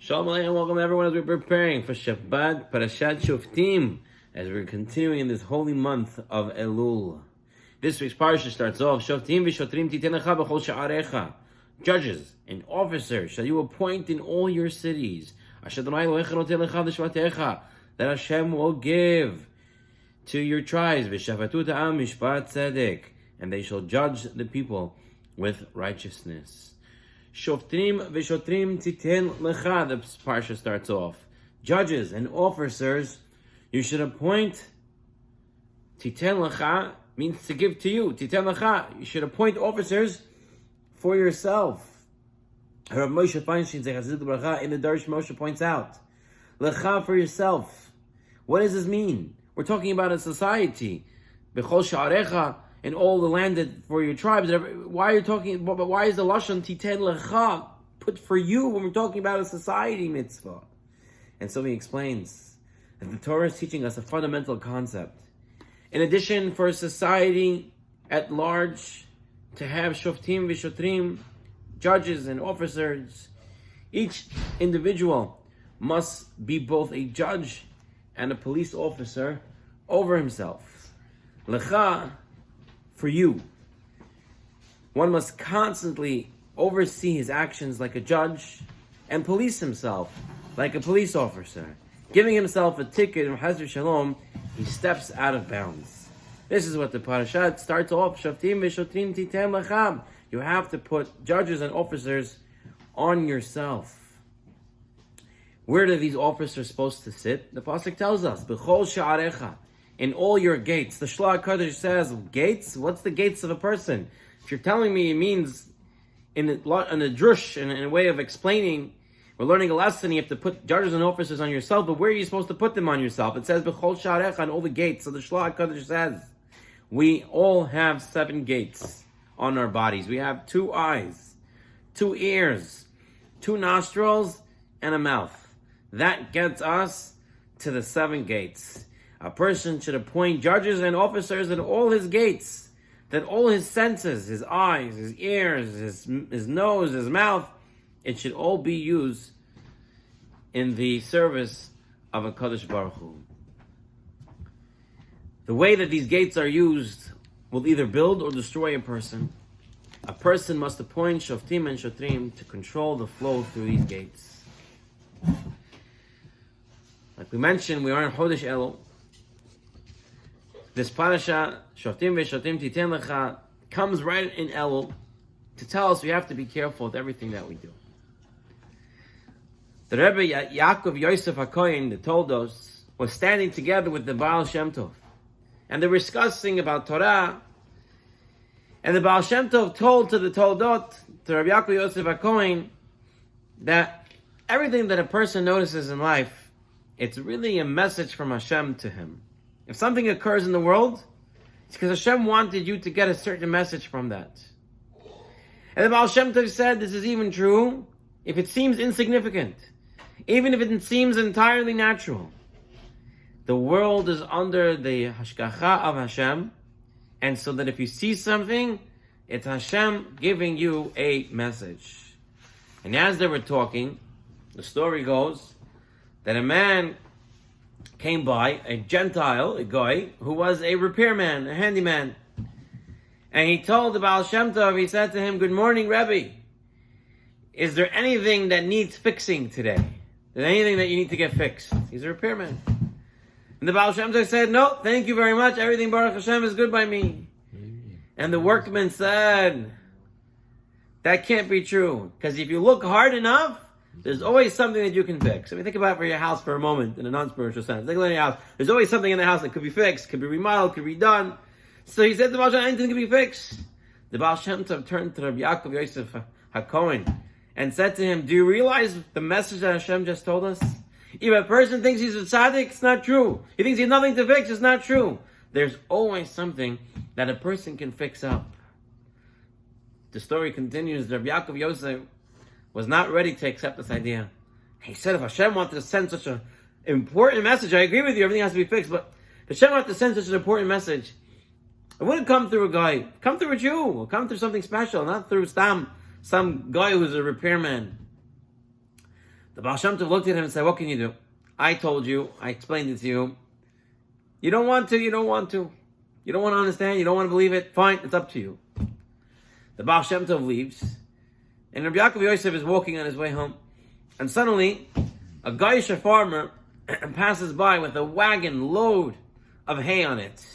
Shalom Aleichem, welcome everyone as we're preparing for Shabbat, Parshat Shoftim, as we're continuing in this holy month of Elul. This week's Parsha starts off, Shoftim v'shotrim titen lecha b'chol sha'arecha. Judges and officers shall you appoint in all your cities, asher Adonai Elohecha noteh lecha l'shvatecha, that Hashem will give to your tribes, v'shafatu ta'am mishpat tzedek, and they shall judge the people with righteousness. Shoftim v'shotrim titen lecha, the parsha starts off. Judges and officers you should appoint. Titen lecha means to give to you. Titen lecha, you should appoint officers for yourself. Rav Moshe Feinstein in the Darsh Moshe points out, lecha for yourself. What does this mean? We're talking about a society. B'chol sha'arecha, in all the land that for your tribes. Why are you talking? But why is the lashon titen lecha put for you when we're talking about a society mitzvah? And so he explains that the Torah is teaching us a fundamental concept. In addition, for a society at large to have shoftim v'shotrim, judges and officers, each individual must be both a judge and a police officer over himself. Lecha, for you. One must constantly oversee his actions like a judge and police himself like a police officer. Giving himself a ticket in Hazar Shalom, he steps out of bounds. This is what the Parshat starts off. Shoftim v'shotrim titen lecha. You have to put judges and officers on yourself. Where are these officers supposed to sit? The Pasuk tells us, B'chol sha'arecha, in all your gates. The Shloah Kodesh says, gates? What's the gates of a person? If you're telling me it means in a drush, in a way of explaining, we're learning a lesson, you have to put judges and officers on yourself, but where are you supposed to put them on yourself? It says, B'chol sha'arecha, on all the gates. So the Shloah Kodesh says, we all have 7 gates on our bodies. We have 2 eyes, 2 ears, 2 nostrils, and a mouth. That gets us to the 7 gates. A person should appoint judges and officers at all his gates, that all his senses, his eyes, his ears, his nose, his mouth, it should all be used in the service of a Kadosh Baruch Hu. The way that these gates are used will either build or destroy a person. A person must appoint shoftim and shotrim to control the flow through these gates. Like we mentioned, we are in Chodesh Elul. This parasha, Shoftim v'Shoftim titen lecha, comes right in Elul to tell us we have to be careful with everything that we do. The Rebbe Yaakov Yosef HaKohen, the Toldos, was standing together with the Baal Shem Tov, and they were discussing about Torah. And the Baal Shem Tov told to the Toldot, to Rabbi Yaakov Yosef HaKohen, that everything that a person notices in life, it's really a message from Hashem to him. If something occurs in the world, it's because Hashem wanted you to get a certain message from that. And the Baal Shem Tov said this is even true if it seems insignificant, even if it seems entirely natural. The world is under the hashgacha of Hashem, and so that if you see something, it's Hashem giving you a message. And as they were talking, the story goes that a man came by, a Gentile, a guy, who was a repairman, a handyman. And he told the Baal Shem Tov, he said to him, "Good morning, Rebbe. Is there anything that needs fixing today? Is there anything that you need to get fixed?" He's a repairman. And the Baal Shem Tov said, "No, thank you very much. Everything, Baruch Hashem, is good by me." And the workman said, "That can't be true. Because if you look hard enough, there's always something that you can fix." I mean, think about it for your house for a moment in a non-spiritual sense. Think about your house. There's always something in the house that could be fixed, could be remodeled, could be done. So he said to the Baal Shem Tov, anything can be fixed. The Baal Shem Tov turned to Rabbi Yaakov Yosef HaKohen and said to him, "Do you realize the message that Hashem just told us? If a person thinks he's a tzaddik, it's not true. He thinks he has nothing to fix, it's not true. There's always something that a person can fix up." The story continues. Rabbi Yaakov Yosef was not ready to accept this idea. He said, if Hashem wanted to send such an important message, I agree with you, everything has to be fixed, but if Hashem wanted to send such an important message, it wouldn't come through a guy. Come through a Jew. It'll come through something special, not through some guy who's a repairman. The Baal Shem Tov looked at him and said, what can you do? I told you, I explained it to you. You don't want to, you don't want to. You don't want to understand, you don't want to believe it. Fine, it's up to you. The Baal Shem Tov leaves, and Rabbi Yaakov Yosef is walking on his way home. And suddenly, a Gaisha farmer passes by with a wagon load of hay on it.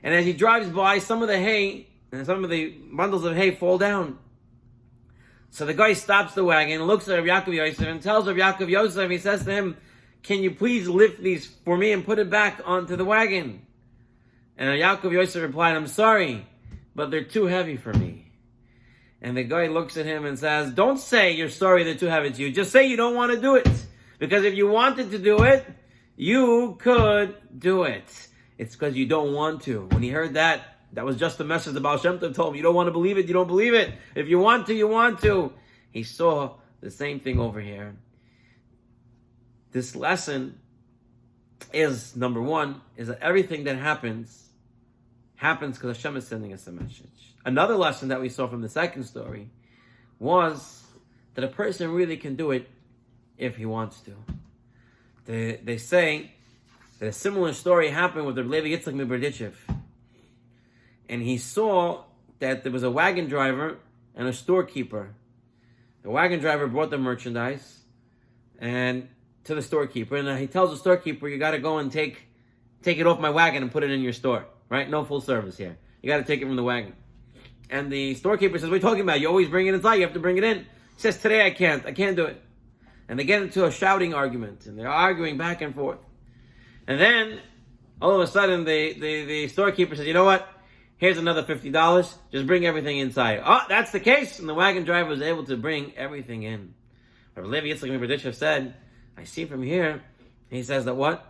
And as he drives by, some of the hay and some of the bundles of hay fall down. So the guy stops the wagon, looks at Rabbi Yaakov Yosef, and tells Rabbi Yaakov Yosef, he says to him, can you please lift these for me and put it back onto the wagon? And Yaakov Yosef replied, I'm sorry, but they're too heavy for me. And the guy looks at him and says, don't say you're sorry they're too heavy to you. Just say you don't want to do it. Because if you wanted to do it, you could do it. It's because you don't want to. When he heard that, that was just the message the Baal Shem Tov told him. You don't want to believe it, you don't believe it. If you want to, you want to. He saw the same thing over here. This lesson is, number one, is that everything that happens because Hashem is sending us a message. Another lesson that we saw from the second story was that a person really can do it if he wants to. They say that a similar story happened with the Levi Yitzchak Miberdichev. And he saw that there was a wagon driver and a storekeeper. The wagon driver brought the merchandise and to the storekeeper, and he tells the storekeeper, you got to go and take it off my wagon and put it in your store, right? No full service here. You got to take it from the wagon. And the storekeeper says, what are you talking about? You always bring it inside. You have to bring it in. He says, today I can't do it. And they get into a shouting argument, and they're arguing back and forth. And then, all of a sudden, the storekeeper says, you know what? Here's another $50. Just bring everything inside. Oh, that's the case. And the wagon driver was able to bring everything in. Rabbi Levi Yitzchak Miberdichev said, I see from here, he says that what?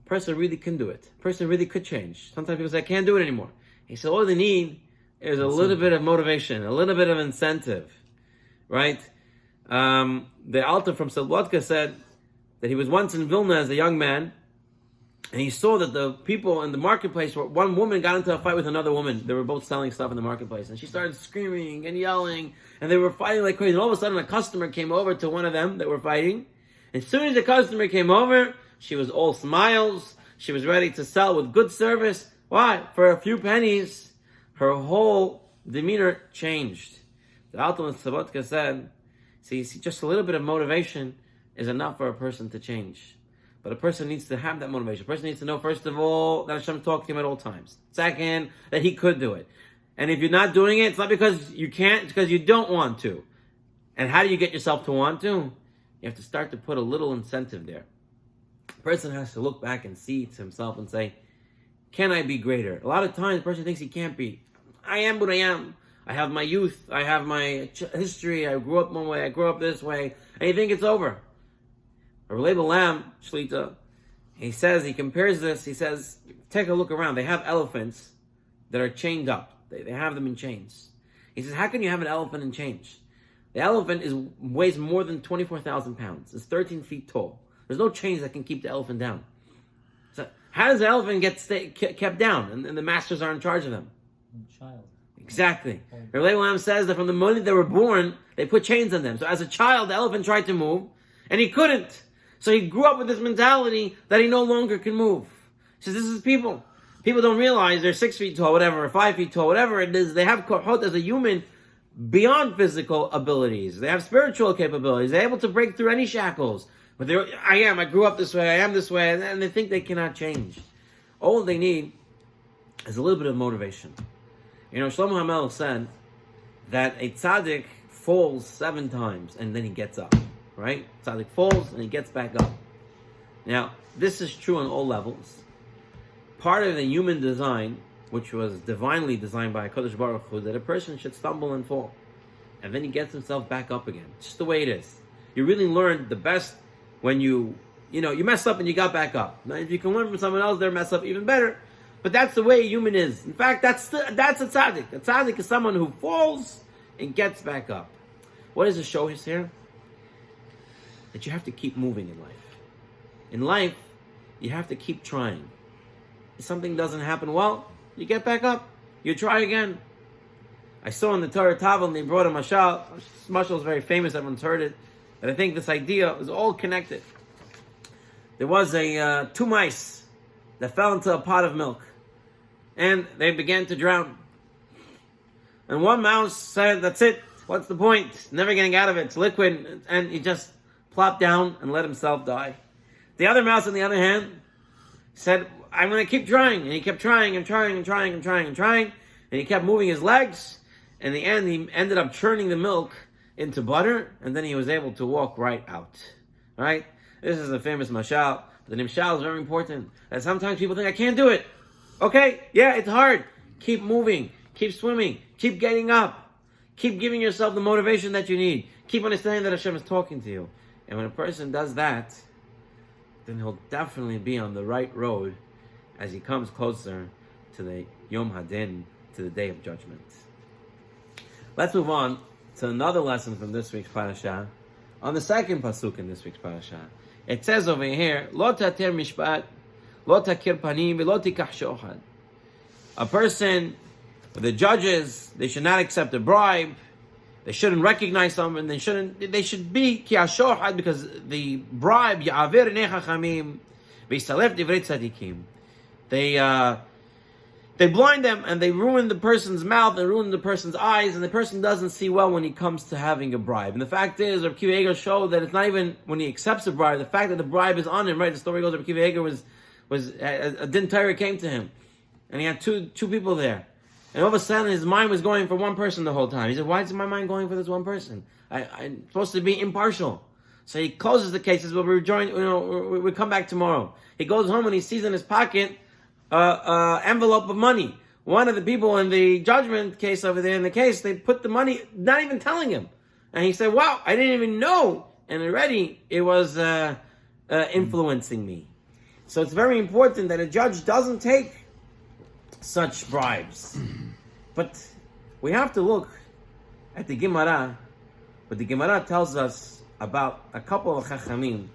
A person really can do it. A person really could change. Sometimes people say, I can't do it anymore. He said, all they need is a little bit of motivation, a little bit of incentive, right? The Alter from Slobodka said that he was once in Vilna as a young man, and he saw that the people in the marketplace, one woman got into a fight with another woman. They were both selling stuff in the marketplace, and she started screaming and yelling, and they were fighting like crazy. And all of a sudden, a customer came over to one of them that were fighting. As soon as the customer came over, she was all smiles. She was ready to sell with good service. Why? For a few pennies, her whole demeanor changed. The Alter of Slobodka said, see, just a little bit of motivation is enough for a person to change. But a person needs to have that motivation. A person needs to know, first of all, that Hashem talks to him at all times. Second, that he could do it. And if you're not doing it, it's not because you can't, it's because you don't want to. And how do you get yourself to want to? You have to start to put a little incentive there. A person has to look back and see to himself and say, can I be greater? A lot of times, the person thinks he can't be. I am what I am. I have my youth. I have my history. I grew up one way. I grew up this way. And you think it's over. Rabbi Lam Shlita, he compares this, he says, take a look around. They have elephants that are chained up. They have them in chains. He says, how can you have an elephant in chains? The elephant weighs more than 24,000 pounds. It's 13 feet tall. There's no chains that can keep the elephant down. So how does the elephant get kept down? And the masters are in charge of them. Child. Exactly. Rabbi Lam says that from the moment they were born, they put chains on them. So as a child, the elephant tried to move, and he couldn't. So he grew up with this mentality that he no longer can move. He says, this is people. People don't realize they're 6 feet tall, whatever, or 5 feet tall, whatever it is. They have kohot as a human beyond physical abilities. They have spiritual capabilities. They're able to break through any shackles. But I grew up this way, I am this way, and they think they cannot change. All they need is a little bit of motivation. You know, Shlomo HaMelech said that a tzaddik falls 7 times and then he gets up. Right? Tzaddik falls and he gets back up. Now, this is true on all levels. Part of the human design, which was divinely designed by HaKadosh Baruch Hu, that a person should stumble and fall. And then he gets himself back up again. Just the way it is. You really learn the best when you mess up and you got back up. Now, if you can learn from someone else, they'll mess up even better. But that's the way a human is. In fact, that's a tzaddik. A tzaddik is someone who falls and gets back up. What does it show us here? That you have to keep moving in life. In life, you have to keep trying. If something doesn't happen well, you get back up. You try again. I saw in the Torah Tavon, they brought a mashal. Mashal is very famous, everyone's heard it. And I think this idea is all connected. There was two mice that fell into a pot of milk, and they began to drown. And one mouse said, "That's it. What's the point? Never getting out of it. It's liquid." And he just plopped down and let himself die. The other mouse, on the other hand, said, "I'm going to keep trying." And he kept trying and trying and trying and trying and trying. And he kept moving his legs. In the end, he ended up churning the milk into butter. And then he was able to walk right out. Right? This is a famous mashal. The mashal is very important. And sometimes people think, "I can't do it." Okay, yeah, it's hard. Keep moving. Keep swimming. Keep getting up. Keep giving yourself the motivation that you need. Keep understanding that Hashem is talking to you. And when a person does that, then he'll definitely be on the right road as he comes closer to the Yom Hadin, to the Day of Judgment. Let's move on to another lesson from this week's parasha, on the second pasuk in this week's parasha. It says over here, "Lo tater mishpat, lo takir panim, v'lo tikach shochad." A person, the judges, they should not accept a bribe. They shouldn't recognize someone. They should be ki hashochad, because the bribe ya'aver nei chachamim v'yisalef divrei tzadikim. They blind them and they ruin the person's mouth and ruin the person's eyes, and the person doesn't see well when he comes to having a bribe. And the fact is, Rabbi Akiva Eiger showed that it's not even when he accepts a bribe, the fact that the bribe is on him, right? The story goes, Rabbi Akiva Eiger was a din Torah came to him, and he had two people there. And all of a sudden, his mind was going for one person the whole time. He said, "Why is my mind going for this one person? I'm supposed to be impartial." So he closes the case. Says, "Well, we come back tomorrow." He goes home and he sees in his pocket envelope of money. One of the people in the judgment case over there in the case, they put the money, not even telling him. And he said, "Wow, I didn't even know." And already it was influencing me. So it's very important that a judge doesn't take such bribes. But we have to look at the Gemara. What the Gemara tells us about a couple of Chachamim,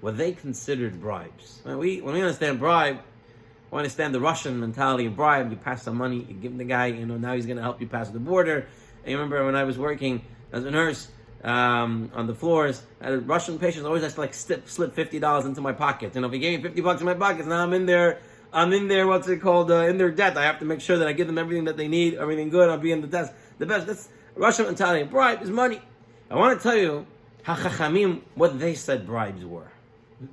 what they considered bribes. When we understand bribe, we understand the Russian mentality of bribe. You pass some money, you give the guy, now he's going to help you pass the border. And you remember when I was working as a nurse on the floors, Russian patients always has to slip $50 into my pocket. If he gave me $50 in my pocket, now I'm in there, in their debt. I have to make sure that I give them everything that they need, everything good. I'll be in the best. That's Russian mentality. Bribe is money. I want to tell you how Chachamim, what they said bribes were.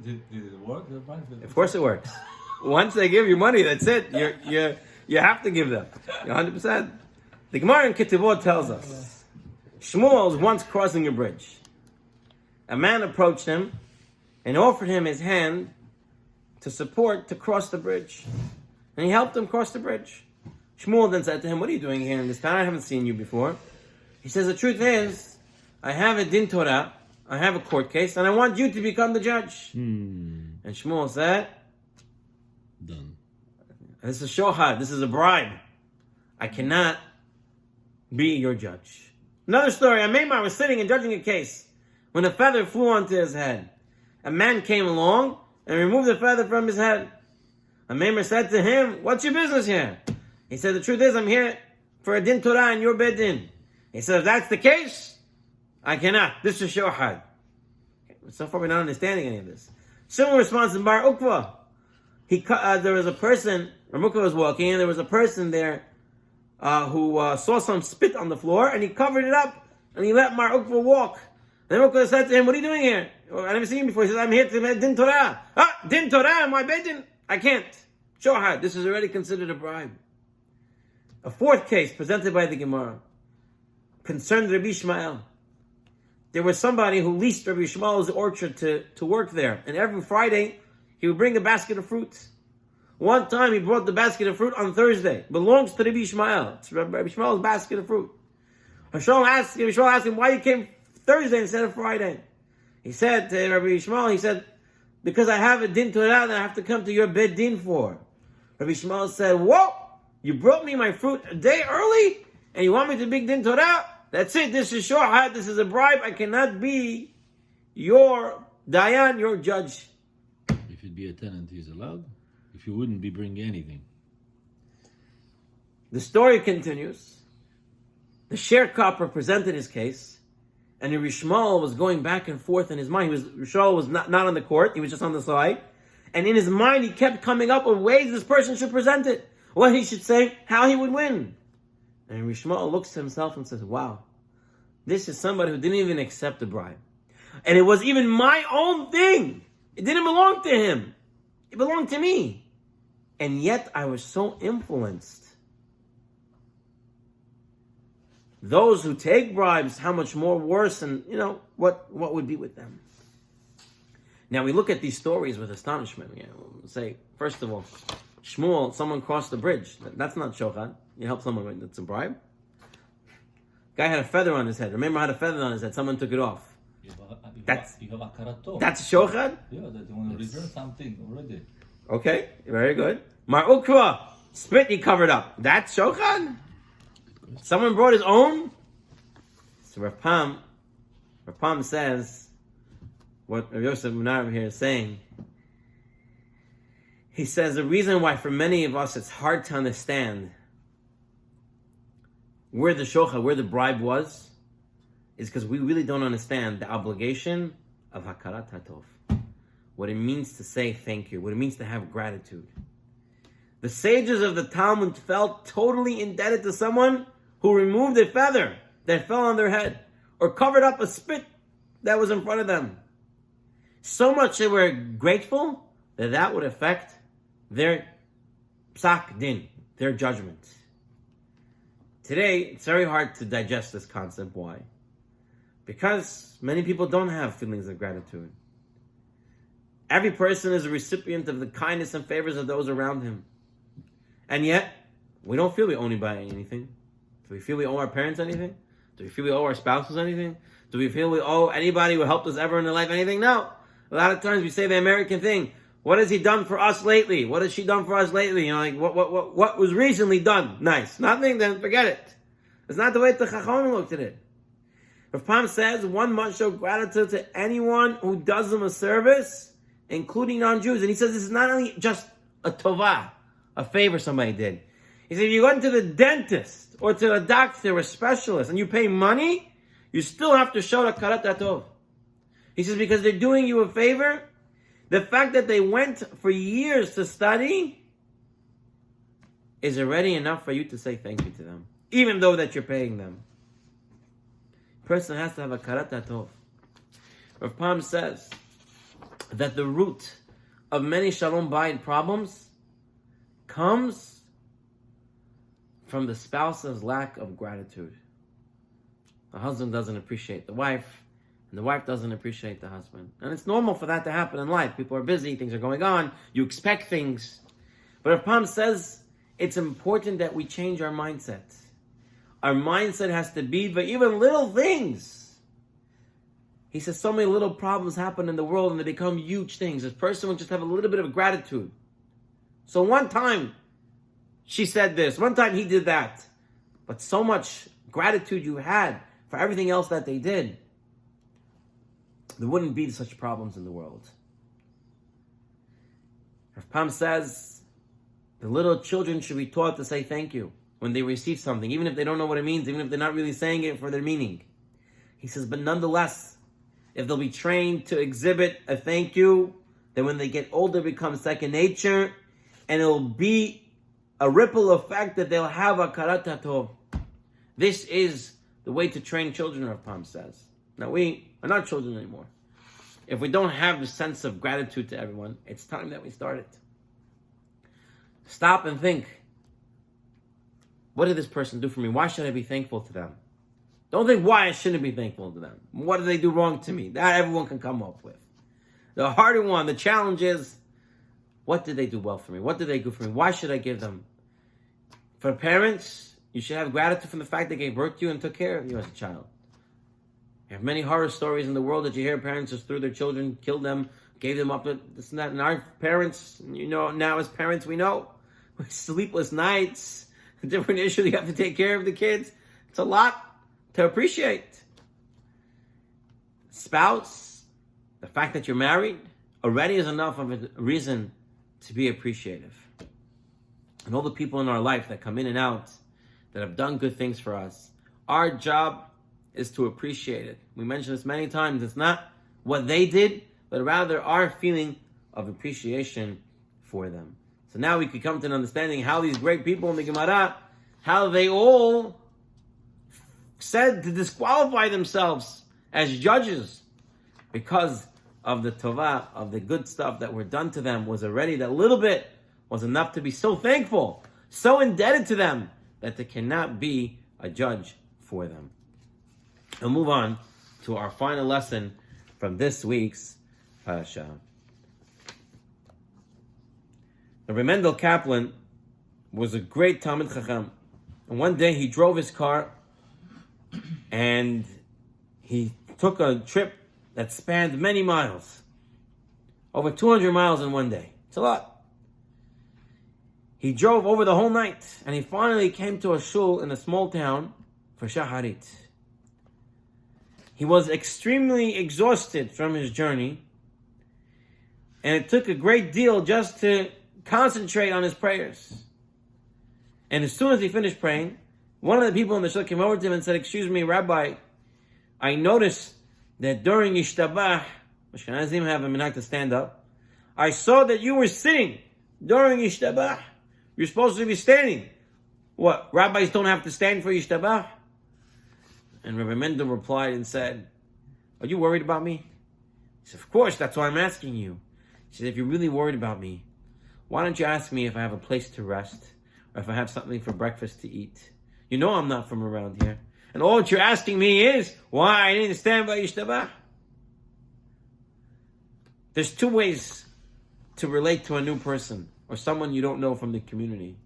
Did it work? Of course it works. Once they give you money, that's it. You have to give them. 100%. The Gemara in Ketuvot tells us, Shmuel was once crossing a bridge. A man approached him and offered him his hand to cross the bridge. And he helped him cross the bridge. Shmuel then said to him, "What are you doing here in this town? I haven't seen you before." He says, "The truth is, I have a din Torah, I have a court case, and I want you to become the judge." And Shmuel said, "Done. This is shohad, this is a bribe. I cannot be your judge." Another story, a Maimar was sitting and judging a case when a feather flew onto his head. A man came along and removed the feather from his head. A Maimar said to him, "What's your business here?" He said, "The truth is, I'm here for a din Torah in your bed din." He said, "If that's the case, I cannot. This is shohad." So far, we're not understanding any of this. Similar response in Bar Ukva. There was a person, Ramukva was walking, and there was a person there who saw some spit on the floor, and he covered it up, and he let Mar Ukva walk. And Ukva said to him, "What are you doing here? I never seen you before." He says, "I'm here to make din Torah." Din Torah in my bedin? I can't. Shohad, this is already considered a bribe. A fourth case presented by the Gemara concerned Rabbi Ishmael. There was somebody who leased Rabbi Ishmael's orchard to work there, and every Friday he would bring a basket of fruits. One time he brought the basket of fruit on Thursday. Belongs to Rabbi Ishmael. It's Rabbi Ishmael's basket of fruit. Rabbi Ishmael asked him why he came Thursday instead of Friday. He said to Rabbi Ishmael, "Because I have a din Torah that I have to come to your bed din for." Rabbi Ishmael said, "Whoa! You brought me my fruit a day early, and you want me to big din Torah? That's it. This is shohad. This is a bribe. I cannot be your dayan, your judge." If you'd be a tenant, he's allowed. If you wouldn't be bringing anything. The story continues. The sharecropper presented his case, And Rishmael was going back and forth in his mind. Rishmael was not on the court, he was just on the side. And in his mind, he kept coming up with ways this person should present it. What he should say, how he would win. And Rishmael looks to himself and says, wow, this is somebody who didn't even accept the bribe. And it was even my own thing. It didn't belong to him. It belonged to me. And yet I was so influenced. Those who take bribes, how much more worse, and what would be with them? Now we look at these stories with astonishment. We'll say, first of all, Shmuel, someone crossed the bridge. That's not shochad. You help someone, that's a bribe. Guy had a feather on his head. Remember, had a feather on his head. Someone took it off. That's shochad? Yeah, that you want to return something already. Okay, very good. Mar Ukra, spit he covered up. That's shochad? Someone brought his own? So Rav Pam says, what Rav Yosef Menarim here is saying, he says the reason why for many of us it's hard to understand where the shochad, where the bribe was, is because we really don't understand the obligation of hakarat hatov. What it means to say thank you, what it means to have gratitude. The sages of the Talmud felt totally indebted to someone who removed a feather that fell on their head or covered up a spit that was in front of them. So much they were grateful that would affect their psak din, their judgment. Today, it's very hard to digest this concept. Why? Because many people don't have feelings of gratitude. Every person is a recipient of the kindness and favors of those around him. And yet, we don't feel we owe anybody anything. Do we feel we owe our parents anything? Do we feel we owe our spouses anything? Do we feel we owe anybody who helped us ever in their life anything? No. A lot of times we say the American thing. What has he done for us lately? What has she done for us lately? What was recently done? Nice. Nothing, then forget it. It's not the way the Chachamim looked at it. Rav Pam says one must show gratitude to anyone who does them a service, including non-Jews. And he says this is not only just a tovah, a favor somebody did. He said if you go into the dentist or to a doctor or a specialist and you pay money, you still have to show the karat hatov. He says because they're doing you a favor. The fact that they went for years to study is already enough for you to say thank you to them, even though that you're paying them. Person has to have a karat hatov. Rav Pam says that the root of many shalom bayit problems comes from the spouse's lack of gratitude. The husband doesn't appreciate the wife, and the wife doesn't appreciate the husband. And it's normal for that to happen in life. People are busy, things are going on, you expect things. But Rav Pam says it's important that we change our mindset. Our mindset has to be for even little things. He says so many little problems happen in the world and they become huge things. This person will just have a little bit of gratitude. So one time she said this, one time he did that. But so much gratitude you had for everything else that they did, there wouldn't be such problems in the world. Rav Pam says the little children should be taught to say thank you when they receive something, even if they don't know what it means, even if they're not really saying it for their meaning. He says, but nonetheless, if they'll be trained to exhibit a thank you, then when they get older, it becomes second nature, and it'll be a ripple effect that they'll have a karat hatov. This is the way to train children, Rav Pam says. Now, we are not children anymore. If we don't have the sense of gratitude to everyone, it's time that we start it. Stop and think. What did this person do for me? Why should I be thankful to them? Don't think why I shouldn't be thankful to them. What did they do wrong to me? That everyone can come up with. The harder one, the challenge is, what did they do well for me? What did they do for me? Why should I give them? For parents, you should have gratitude from the fact they gave birth to you and took care of you as a child. You have many horror stories in the world that you hear parents just threw their children, killed them, gave them up to this and that. And our parents, now as parents, we know, sleepless nights, different issues, you have to take care of the kids. It's a lot to appreciate. Spouse, the fact that you're married, already is enough of a reason to be appreciative. And all the people in our life that come in and out, that have done good things for us, our job is to appreciate it. We mentioned this many times. It's not what they did, but rather our feeling of appreciation for them. So now we could come to an understanding how these great people in the Gemara, how they all said to disqualify themselves as judges because of the tovah, of the good stuff that were done to them, was already that little bit was enough to be so thankful, so indebted to them, that there cannot be a judge for them. We'll move on to our final lesson from this week's Parsha. Rabbi Mendel Kaplan was a great Talmid Chacham. And one day he drove his car and he took a trip that spanned many miles. Over 200 miles in one day. It's a lot. He drove over the whole night and he finally came to a shul in a small town for Shaharit. He was extremely exhausted from his journey, and it took a great deal just to concentrate on his prayers. And as soon as he finished praying, one of the people in the shul came over to him and said, "Excuse me, Rabbi, I noticed that during Ishtabah, Ashkenazim have a minhag to stand up. I saw that you were sitting during Ishtabah. You're supposed to be standing. What, rabbis don't have to stand for Ishtabah?" And Rabbi Mendel replied and said, "Are you worried about me?" He said, "Of course, that's why I'm asking you." He said, "If you're really worried about me, why don't you ask me if I have a place to rest or if I have something for breakfast to eat? You know I'm not from around here. And all that you're asking me is why I didn't stand by Ishtabah." There's two ways to relate to a new person or someone you don't know from the community.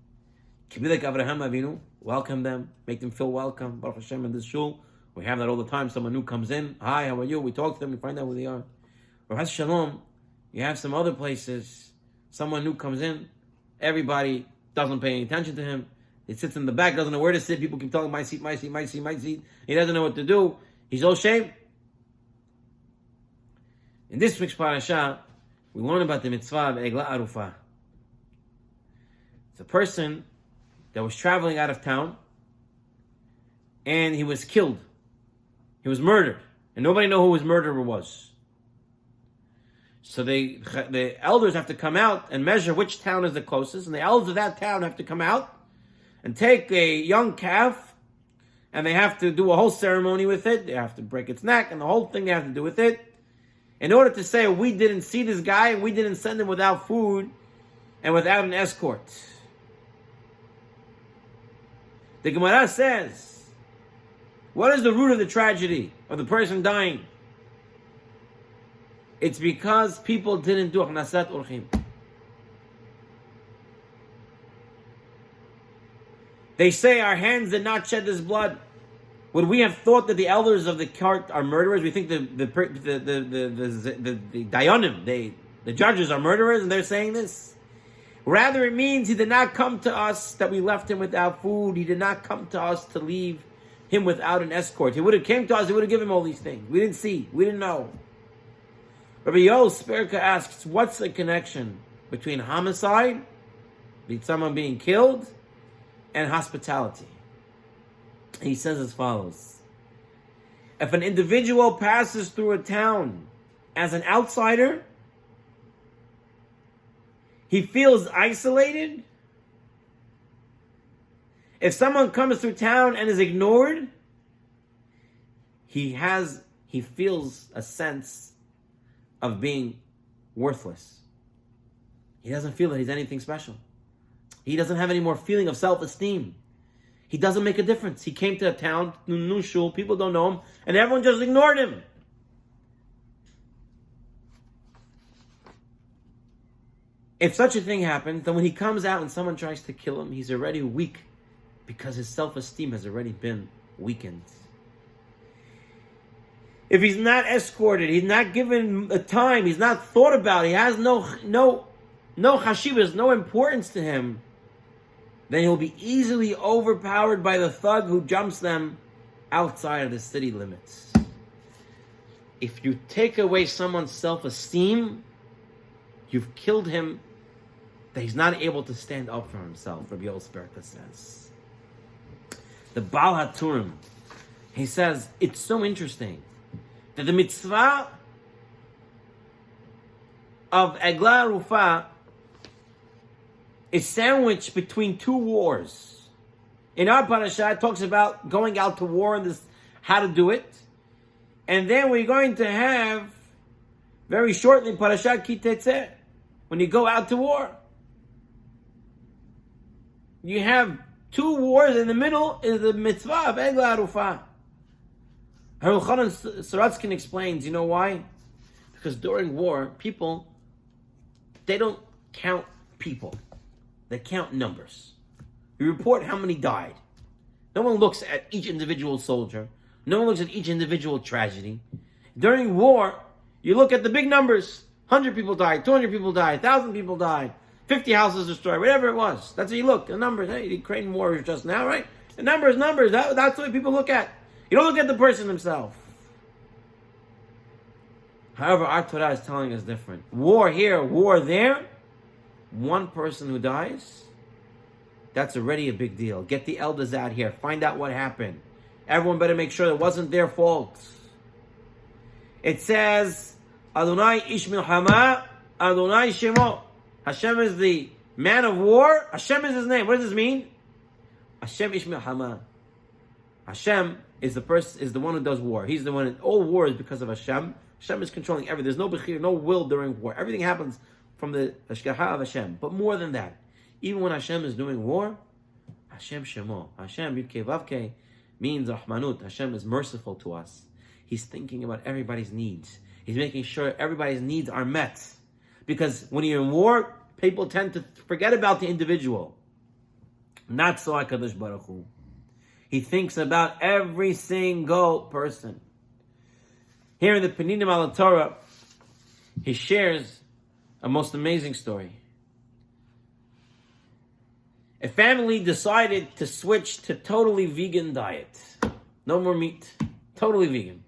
It can be like Avraham Avinu, welcome them, make them feel welcome. Baruch Hashem, in this shul, we have that all the time. Someone new comes in, "Hi, how are you?" We talk to them, we find out who they are. Or Has Shalom, you have some other places, someone new comes in, everybody doesn't pay any attention to him. He sits in the back, doesn't know where to sit. People keep telling him, "My seat, my seat, my seat, my seat." He doesn't know what to do. He's all shame. In this week's parasha, we learn about the mitzvah of Egla Arufah. It's a person that was traveling out of town and he was killed. He was murdered. And nobody knew who his murderer was. So the elders have to come out and measure which town is the closest. And the elders of that town have to come out and take a young calf, and they have to do a whole ceremony with it. They have to break its neck, and the whole thing they have to do with it, in order to say, we didn't see this guy, and we didn't send him without food and without an escort. The Gemara says, what is the root of the tragedy of the person dying? It's because people didn't do Achnasat Orchim. They say our hands did not shed this blood. Would we have thought that the elders of the cart are murderers? We think the Dayanim, the judges, are murderers, and they're saying this. Rather, it means he did not come to us that we left him without food. He did not come to us to leave him without an escort. He would have came to us. He would have given him all these things. We didn't see. We didn't know. Rabbi Yoel Sperka asks, what's the connection between homicide, someone being killed, and hospitality? He says as follows. If an individual passes through a town as an outsider, he feels isolated. If someone comes through town and is ignored, he feels a sense of being worthless. He doesn't feel that he's anything special. He doesn't have any more feeling of self-esteem. He doesn't make a difference. He came to a town, new shul, people don't know him, and everyone just ignored him. If such a thing happens, then when he comes out and someone tries to kill him, he's already weak because his self-esteem has already been weakened. If he's not escorted, he's not given a time, he's not thought about, he has no chashivas, no importance to him, then he'll be easily overpowered by the thug who jumps them outside of the city limits. If you take away someone's self-esteem, you've killed him, that he's not able to stand up for himself, Rabbi Yoel Sperka says. The Baal HaTurim He says, it's so interesting that the mitzvah of Eglah Rufa is sandwiched between two wars. In our Parshat, it talks about going out to war and this, how to do it. And then we're going to have, very shortly, Parshat Ki Tetzeh, when you go out to war. You have two wars, in the middle is the mitzvah of Eglah Rufa. Haruchanan Saratskin explains, you know why? Because during war, people, they don't count people. They count numbers. You report how many died. No one looks at each individual soldier. No one looks at each individual tragedy. During war, you look at the big numbers. 100 people died, 200 people died, 1,000 people died, 50 houses destroyed, whatever it was. That's what you look. The numbers. Hey, the Ukraine war was just now, right? The numbers. That's what people look at. You don't look at the person himself. However, our Torah is telling us different. War here, war there. One person who dies, that's already a big deal. Get the elders out here. Find out what happened. Everyone better make sure it wasn't their fault. It says, Adonai ish milchama, Adonai shemo. Hashem is the man of war. Hashem is his name. What does this mean? Hashem ish milchama. Hashem is the one who does war. He's the one. All war is because of Hashem. Hashem is controlling everything. There's no bechir, no will during war. Everything happens from the hashgacha of Hashem. But more than that, even when Hashem is doing war, Hashem shemo. Hashem yudke vavke means rahmanut. Hashem is merciful to us. He's thinking about everybody's needs. He's making sure everybody's needs are met. Because when you're in war, people tend to forget about the individual. Not so HaKadosh Baruch Hu. He thinks about every single person. Here in the Peninim al Torah, he shares a most amazing story. A family decided to switch to totally vegan diet. No more meat. Totally vegan.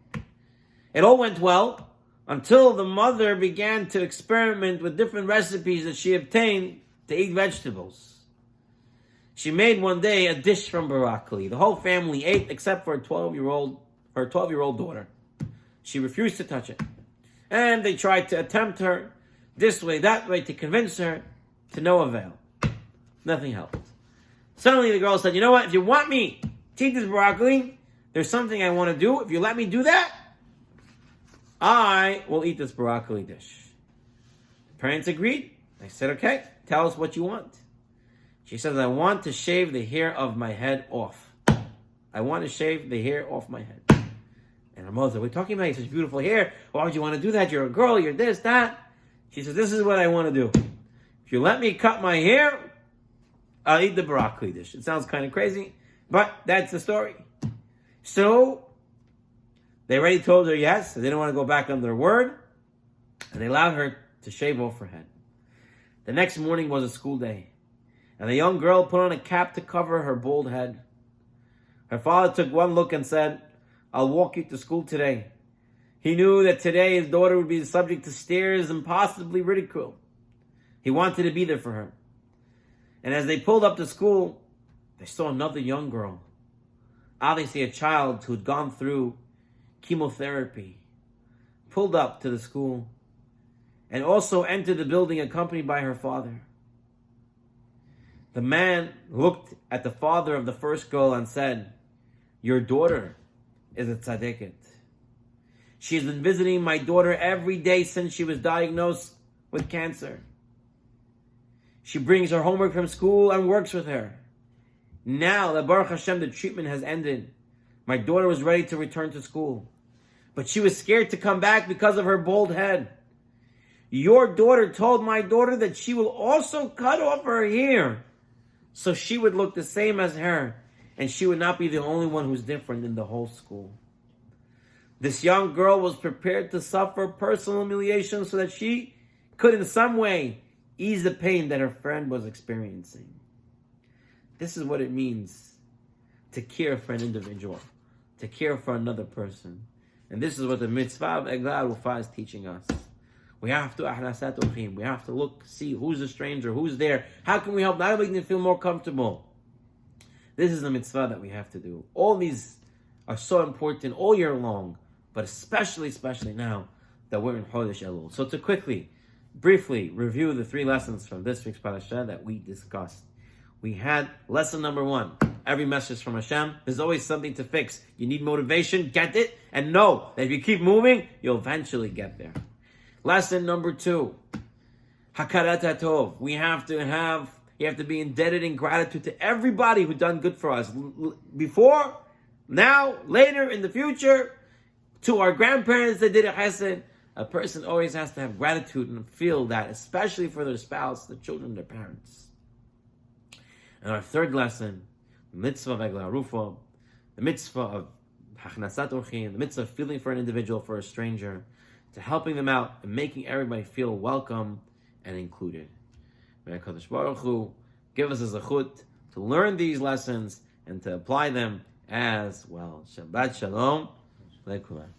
It all went well until the mother began to experiment with different recipes that she obtained to eat vegetables. She made one day a dish from broccoli. The whole family ate except for her 12-year-old daughter. She refused to touch it. And they tried to tempt her this way, that way, to convince her, to no avail. Nothing helped. Suddenly the girl said, you know what, if you want me to eat this broccoli, there's something I want to do. If you let me do that, I will eat this broccoli dish. The parents agreed. They said, okay, tell us what you want. She says, I want to shave the hair of my head off. I want to shave the hair off my head. And her mother said, we're talking about you, such beautiful hair. Why would you want to do that? You're a girl, you're this, that. She says, this is what I want to do. If you let me cut my hair, I'll eat the broccoli dish. It sounds kind of crazy, but that's the story. So, they already told her yes. They didn't want to go back on their word. And they allowed her to shave off her head. The next morning was a school day. And the young girl put on a cap to cover her bald head. Her father took one look and said, I'll walk you to school today. He knew that today his daughter would be subject to stares and possibly ridicule. He wanted to be there for her. And as they pulled up to school, they saw another young girl. Obviously a child who had gone through chemotherapy. Pulled up to the school and also entered the building accompanied by her father. The man looked at the father of the first girl and said, your daughter is a tzaddiket. She has been visiting my daughter every day since she was diagnosed with cancer. She brings her homework from school and works with her. Now that Baruch Hashem, the treatment has ended, my daughter was ready to return to school. But she was scared to come back because of her bald head. Your daughter told my daughter that she will also cut off her hair so she would look the same as her, and she would not be the only one who's different in the whole school. This young girl was prepared to suffer personal humiliation so that she could in some way ease the pain that her friend was experiencing. This is what it means to care for an individual, to care for another person. And this is what the mitzvah of Eglah Rufa is teaching us. We have to ahnasat orchim. We have to look, see who's a stranger, who's there. How can we help? How do we feel more comfortable? This is the mitzvah that we have to do. All these are so important all year long, but especially now that we're in Chodesh Elul. So to briefly review the 3 lessons from this week's parasha that we discussed. We had lesson number 1. Every message from Hashem, there's always something to fix. You need motivation, get it, and know that if you keep moving, you'll eventually get there. Lesson number 2. Hakarat HaTov. You have to be indebted in gratitude to everybody who done good for us. Before, now, later, in the future, to our grandparents that did a chesed. A person always has to have gratitude and feel that, especially for their spouse, their children, their parents. And our 3rd lesson, the mitzvah of Eglah Harufa, the mitzvah of Hachnasat Orchim, the mitzvah of feeling for an individual, for a stranger, to helping them out and making everybody feel welcome and included. May HaKadosh Baruch Hu give us a zechut to learn these lessons and to apply them as well. Shabbat Shalom. Lekulam.